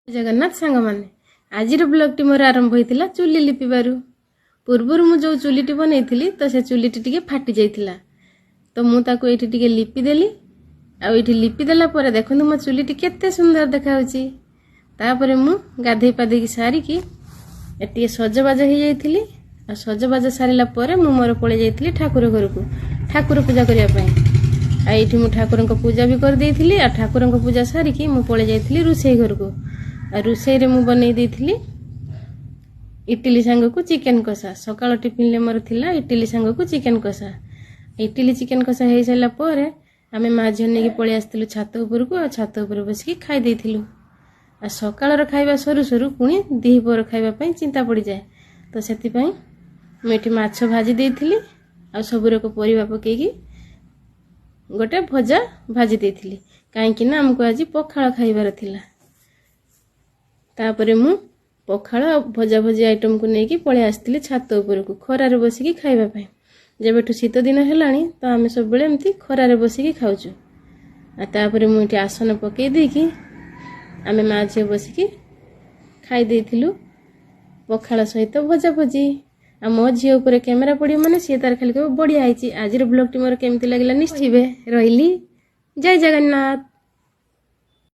जगन्नाथ सांग माने आज ब्लॉग टी मोर आरंभ होता चुली लिपिबार पूर्वर मु जो चुलीटी बनई तो से चुलीटी टिके फाटी जाइथिला तो मु ताको एठी टिके लिपिदेली आठी लिपिदेला देखो मो चुलीटी केते सुंदर देखाऊँची तापर मु गाधे पाधे सारिकी टे सजबाज हो जाइली आ सजबाज सारा मु मोर पड़े जाइली ठाकुर घर को ठाकुर पूजा करने आईठी मु ठाकुर पूजा भी कर देइथिली आ ठाकुर पूजा सारिकी मु पड़े जाइली रोसई घर को रोसई रे मु बनई देइथिली इडली सांग को चिकेन कषा सकाळ टिफिन ले मोर थिला इडली सांग को चिकेन कषा इडली चिकेन कषा हो सारा पर आमे माँ झील नहीं पलि आसलु छात उपर को छात उपर बसिक खाई देइथिलु आ सकाळर खाइबा सरू सरू पुणी दिहिपर खाइबा चिंता पड़ जाए तो सेति पई मुझे माछ भाजी देइथिली आ सबुरक परिबा पकेकी गोटे भजा भाजी देइथिली कहीं आमको आज पखाळ खाइबार थिला तापरे मु पखाळ भजा भजी आइटम को लेकिन पलि आसती छात उपर को खरार बसिकी खाइबा जब शीत दिन है तो आम सब एमती खरार बसिकी खाऊचु तापर मुझे आसन पकई देकी आम माँ झी बसिकी खाई देइथिलु पखाळ सहित भजा भजी आ मो झी उपर कैमेरा पड़ो माने सी तार खाली बढ़िया आज ब्लॉग टी मोर केमती लगला निश्चित रही जय जगन्नाथ।